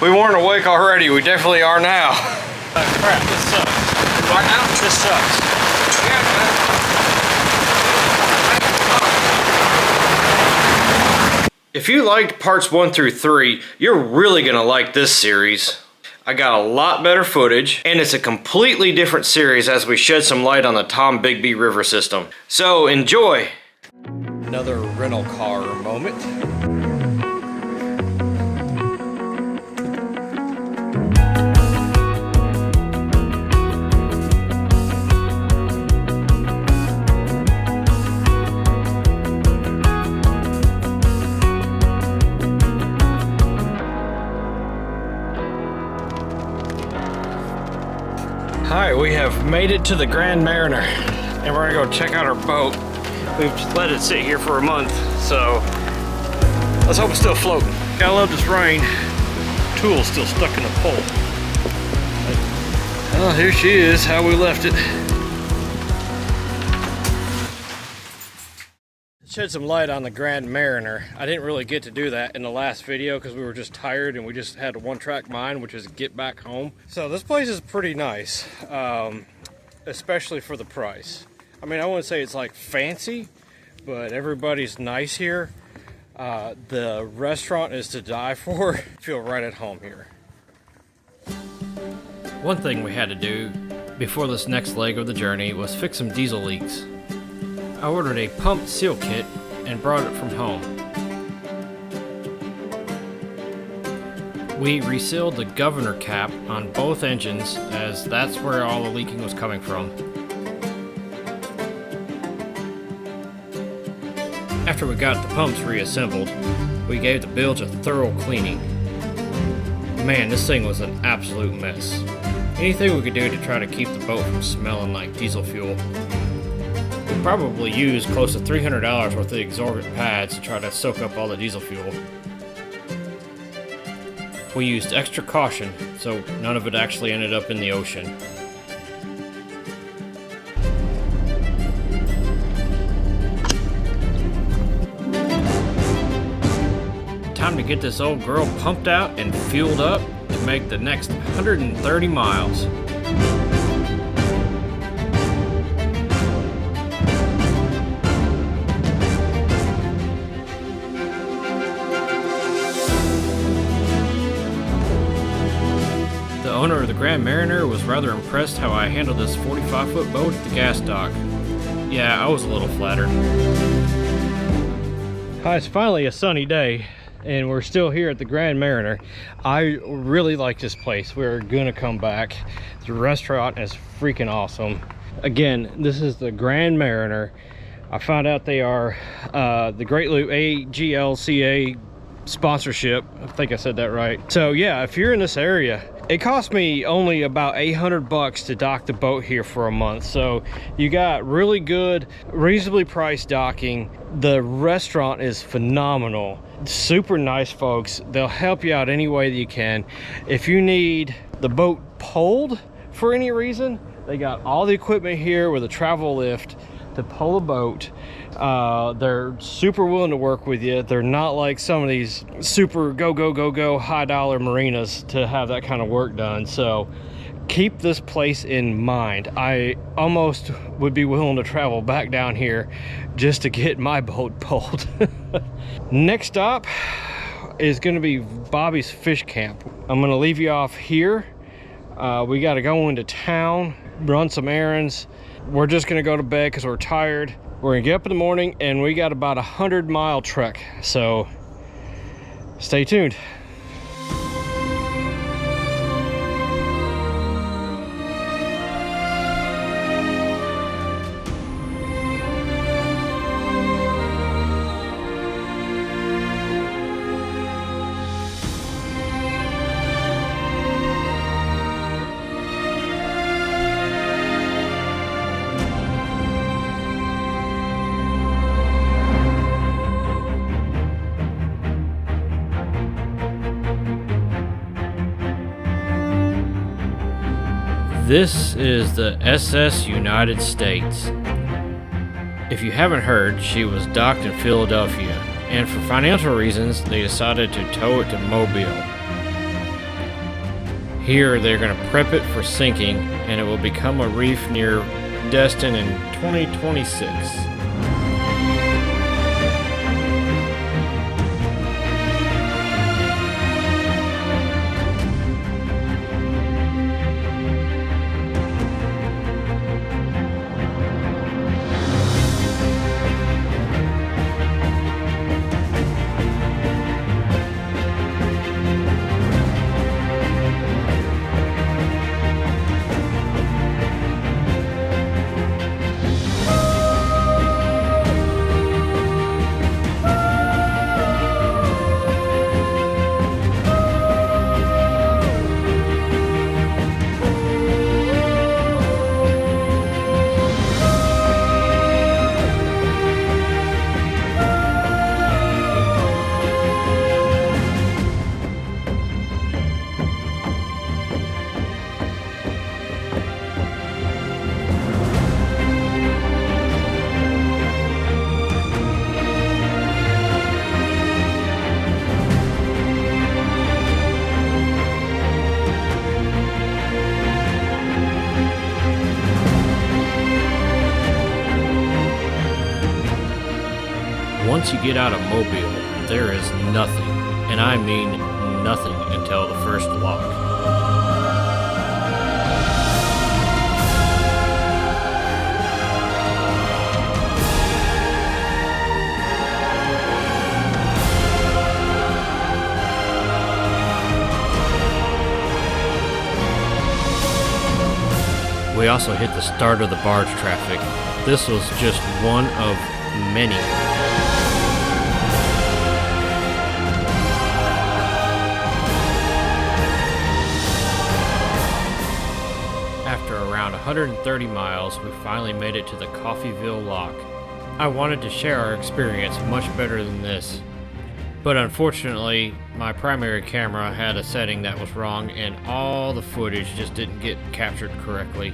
We weren't awake already. We definitely are now. Crap, this sucks. Right now? This sucks. Yeah, man. If you liked parts 1 through 3, you're really gonna like this series. I got a lot better footage, and it's a completely different series as we shed some light on the Tom Bigby River system. So enjoy! Another rental car moment. Alright, we have made it to the Grand Mariner, and we're gonna go check out our boat. We've let it sit here for a month, so let's hope it's still floating. Gotta love this rain. Tool's still stuck in the pole. Well, here she is, how we left it. Shed some light on the Grand Mariner. I didn't really get to do that in the last video because we were just tired and we just had a one-track mind, which is get back home. So this place is pretty nice, especially for the price. I mean, I wouldn't say it's like fancy, but everybody's nice here. The restaurant is to die for. Feel right at home here. One thing we had to do before this next leg of the journey was fix some diesel leaks. I ordered a pump seal kit and brought it from home. We resealed the governor cap on both engines as that's where all the leaking was coming from. After we got the pumps reassembled, we gave the bilge a thorough cleaning. Man, this thing was an absolute mess. Anything we could do to try to keep the boat from smelling like diesel fuel. We probably used close to $300 worth of exorbitant pads to try to soak up all the diesel fuel. We used extra caution, so none of it actually ended up in the ocean. Time to get this old girl pumped out and fueled up to make the next 130 miles. The owner of the Grand Mariner was rather impressed how I handled this 45-foot boat at the gas dock. Yeah, I was a little flattered. Hi, it's finally a sunny day, and we're still here at the Grand Mariner. I really like this place. We're gonna come back. The restaurant is freaking awesome. Again, this is the Grand Mariner. I found out they are the Great Loop AGLCA sponsorship. I think I said that right. So yeah, if you're in this area, it cost me only about $800 to dock the boat here for a month. So you got really good, reasonably priced docking. The restaurant is phenomenal. Super nice folks. They'll help you out any way that you can. If you need the boat pulled for any reason, they got all the equipment here with a travel lift to pull a boat. They're super willing to work with you. They're not like some of these super go high dollar marinas to have that kind of work done. So keep this place in mind. I almost would be willing to travel back down here just to get my boat pulled. Next stop is going to be Bobby's Fish Camp. I'm going to leave you off here. We got to go into town, run some errands. We're just gonna go to bed because we're tired. We're gonna get up in the morning, and we got about 100-mile trek, so stay tuned. This is the SS United States. If you haven't heard, she was docked in Philadelphia, and for financial reasons, they decided to tow it to Mobile. Here they're going to prep it for sinking, and it will become a reef near Destin in 2026. Once you get out of Mobile, there is nothing, and I mean nothing, until the first lock. We also hit the start of the barge traffic. This was just one of many. After around 130 miles, we finally made it to the Coffeyville Lock. I wanted to share our experience much better than this, but unfortunately, my primary camera had a setting that was wrong and all the footage just didn't get captured correctly.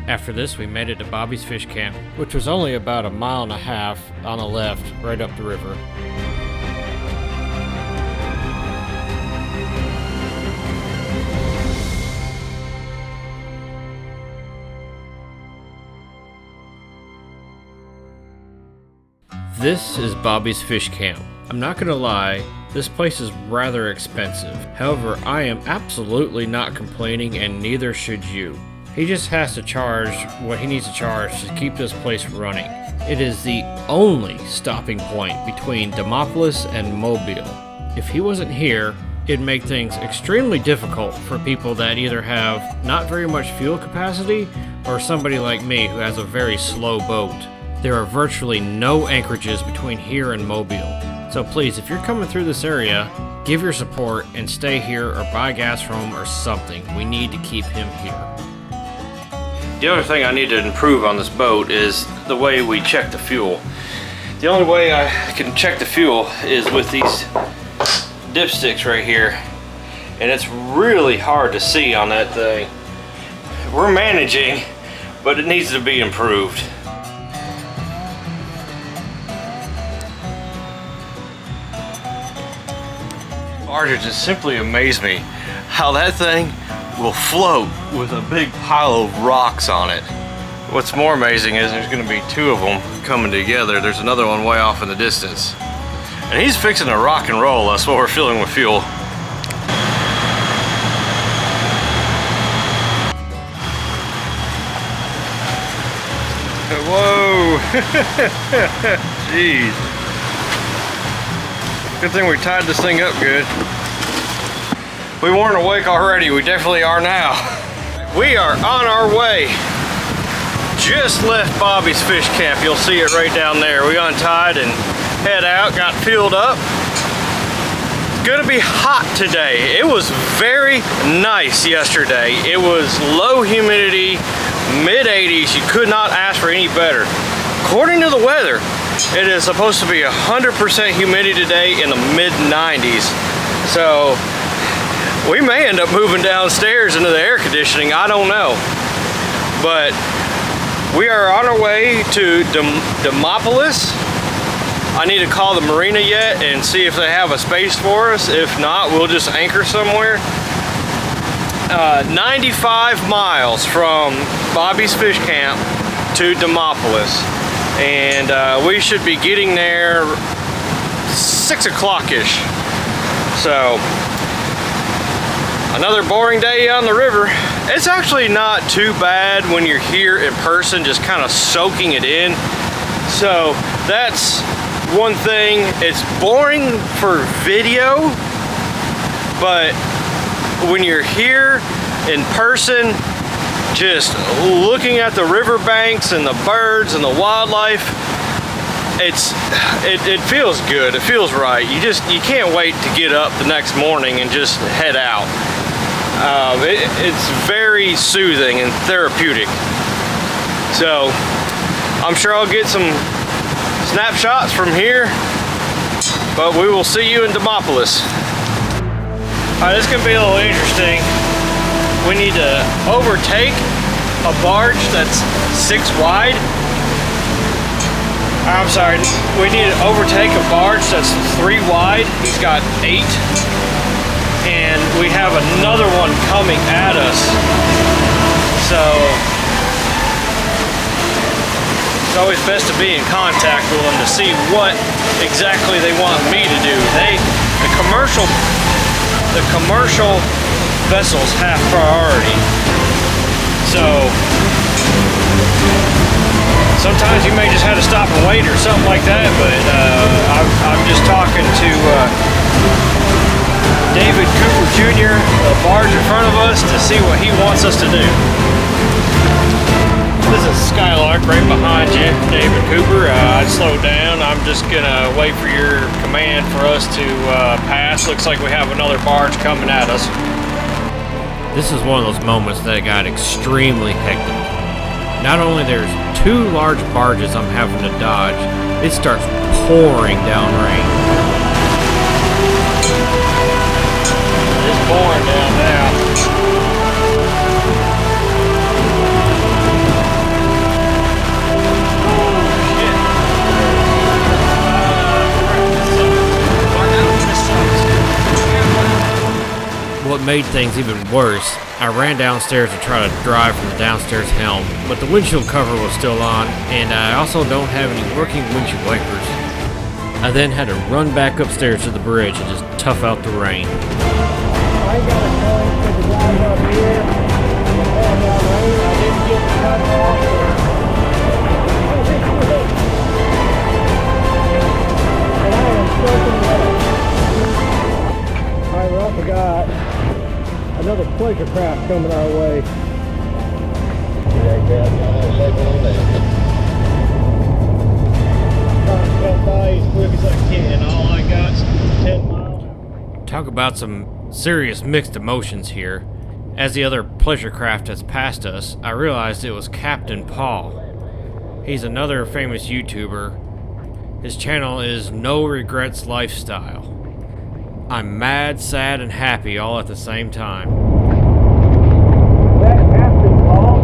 After this, we made it to Bobby's Fish Camp, which was only about 1.5 miles on the left, right up the river. This is Bobby's Fish Camp. I'm not gonna lie, this place is rather expensive. However, I am absolutely not complaining, and neither should you. He just has to charge what he needs to charge to keep this place running. It is the only stopping point between Demopolis and Mobile. If he wasn't here, it'd make things extremely difficult for people that either have not very much fuel capacity or somebody like me who has a very slow boat. There are virtually no anchorages between here and Mobile. So please, if you're coming through this area, give your support and stay here or buy gas from him or something. We need to keep him here. The other thing I need to improve on this boat is the way we check the fuel. The only way I can check the fuel is with these dipsticks right here. And it's really hard to see on that thing. We're managing, but it needs to be improved. Barges just simply amaze me how that thing will float with a big pile of rocks on it. What's more amazing is there's going to be 2 of them coming together. There's another one way off in the distance. And he's fixing to rock and roll us while we're filling with fuel. Whoa! Jeez. Good thing we tied this thing up good. We weren't awake already, we definitely are now. We are on our way. Just left Bobby's Fish Camp. You'll see it right down there. We untied and head out, got filled up. It's gonna be hot today. It was very nice yesterday. It was low humidity, mid 80s. You could not ask for any better. According to the weather, it is supposed to be 100% humidity today in the mid 90s. So we may end up moving downstairs into the air conditioning, I don't know. But we are on our way to Demopolis. I need to call the marina yet and see if they have a space for us. If not, we'll just anchor somewhere. 95 miles from Bobby's Fish Camp to Demopolis, and we should be getting there 6 o'clock-ish. So, another boring day on the river. It's actually not too bad when you're here in person, just kind of soaking it in. So, that's one thing. It's boring for video, but when you're here in person, just looking at the riverbanks and the birds and the wildlife, it feels good. It feels right. You can't wait to get up the next morning and just head out. It's very soothing and therapeutic. So I'm sure I'll get some snapshots from here, but we will see you in Demopolis. Alright, this can be a little interesting. We need to overtake a barge that's 6 wide. I'm sorry, we need to overtake a barge that's 3 wide. He's got 8. And we have another one coming at us. So it's always best to be in contact with them to see what exactly they want me to do. The commercial vessels have priority. So sometimes you may just have to stop and wait or something like that, but I'm just talking to David Cooper Jr., the barge in front of us, to see what he wants us to do. This is Skylark right behind you, David Cooper. I slowed down. I'm just gonna wait for your command for us to pass. Looks like we have another barge coming at us. This is one of those moments that got extremely hectic. Not only there's 2 large barges I'm having to dodge, it starts pouring down rain. It's pouring down now. What made things even worse, I ran downstairs to try to drive from the downstairs helm, but the windshield cover was still on, and I also don't have any working windshield wipers. I then had to run back upstairs to the bridge and just tough out the rain. I got a phone for the drive up here. And rain, I didn't get the cut off. And I am soaking wet. Alright, we also got another pleasure craft coming our way. Trying to get by as quick as I can. All I got is 10 miles. Talk about some serious mixed emotions here. As the other pleasure craft has passed us, I realized it was Captain Paul. He's another famous YouTuber. His channel is No Regrets Lifestyle. I'm mad, sad, and happy all at the same time. That Captain Paul?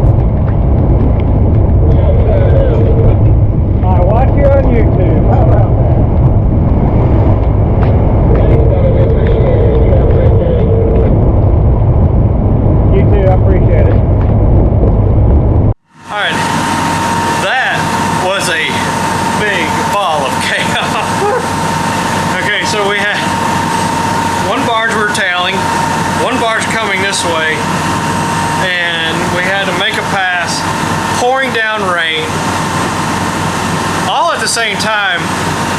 I watch you on YouTube. How about that? You too, I appreciate it. Alright, that was a big ball of chaos. Okay, so we had one barge we were tailing, one barge coming this way, and we had to make a pass, pouring down rain. All at the same time,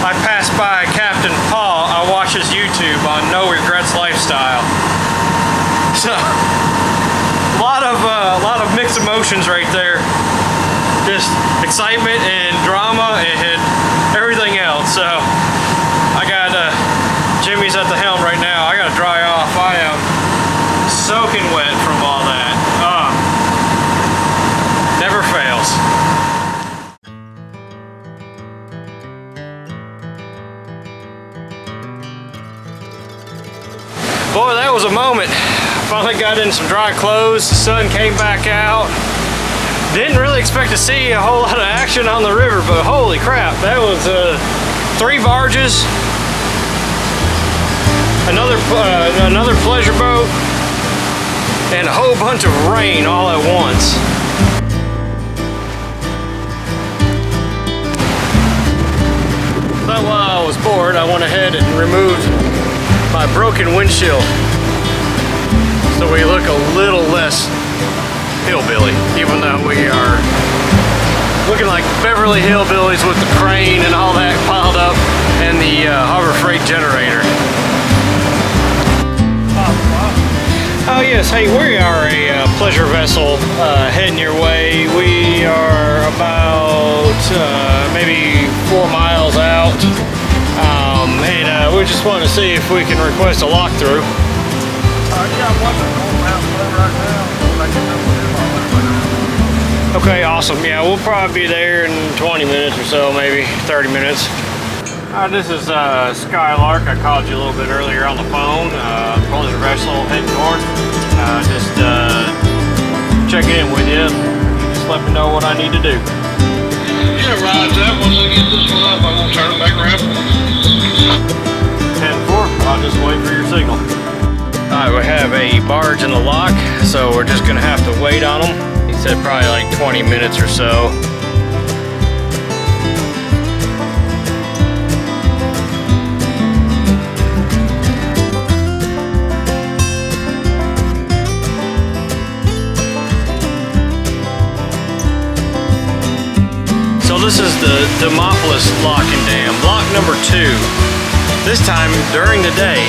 I passed by Captain Paul. I watch his YouTube on No Regrets Lifestyle. So, a lot of mixed emotions right there. Just excitement and drama and everything else. So, I got Jimmy's at the helm right now. I gotta dry off. I am soaking wet from all that. Never fails. Boy, that was a moment. Finally got in some dry clothes. The sun came back out. Didn't really expect to see a whole lot of action on the river, but holy crap, that was 3 barges, another pleasure boat, and a whole bunch of rain all at once. So while I was bored, I went ahead and removed my broken windshield so we look a little less hillbilly, even though we are looking like Beverly Hillbillies with the crane and all that piled up and the Harbor Freight generator. Oh yes, hey, we are a pleasure vessel heading your way. We are about maybe 4 miles out, and we just want to see if we can request a lock through. Okay, awesome. Yeah, we'll probably be there in 20 minutes or so, maybe 30 minutes. This is Skylark. I called you a little bit earlier on the phone. Pleasure vessel heading north. Just checking in with you. Just let me know what I need to do. Yeah, right. That once I get this one up, I'm gonna turn it back around. 10-4. I'll just wait for your signal. Alright, we have a barge in the lock, so we're just gonna have to wait on them. He said probably like 20 minutes or so. So this is the Demopolis lock and dam, block number 2. This time during the day.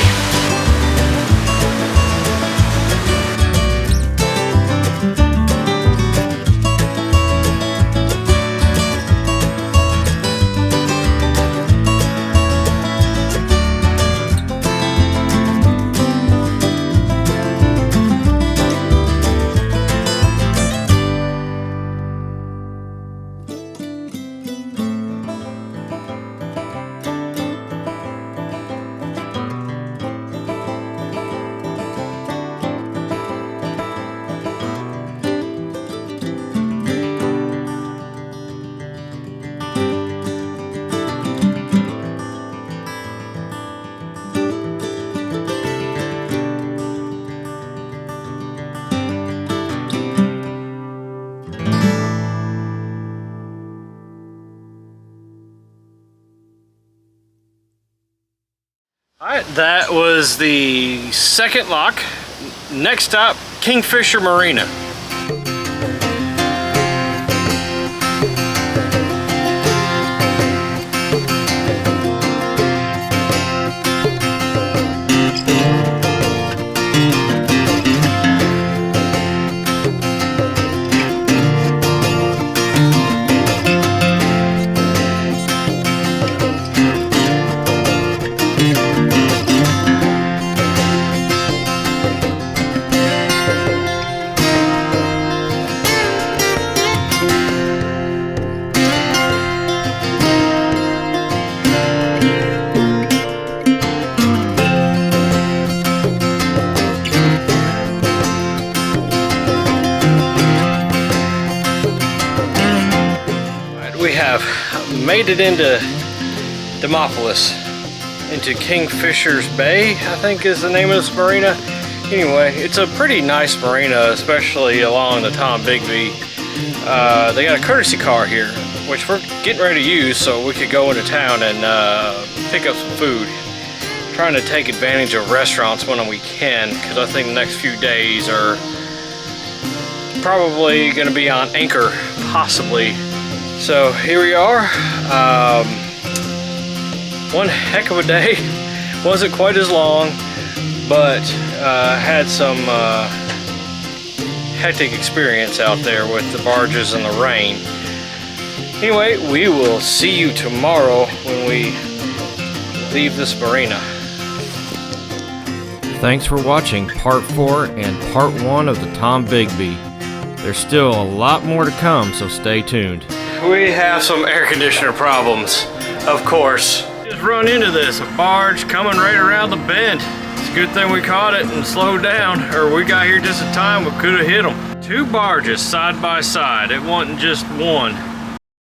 Alright, that was the second lock. Next stop, Kingfisher Marina. We have made it into Demopolis, into Kingfisher's Bay, I think is the name of this marina. Anyway, it's a pretty nice marina, especially along the Tom Bigby. They got a courtesy car here, which we're getting ready to use so we could go into town and pick up some food. Trying to take advantage of restaurants when we can, because I think the next few days are probably going to be on anchor, possibly. So here we are. One heck of a day. Wasn't quite as long, but had some hectic experience out there with the barges and the rain. Anyway, we will see you tomorrow when we leave this marina. Thanks for watching part 4 and part 1 of the Tom Bigby. There's still a lot more to come, so stay tuned. We have some air conditioner problems, of course. Just run into this, a barge coming right around the bend. It's a good thing we caught it and slowed down, or we got here just in time, we could have hit them. 2 barges side by side, it wasn't just one.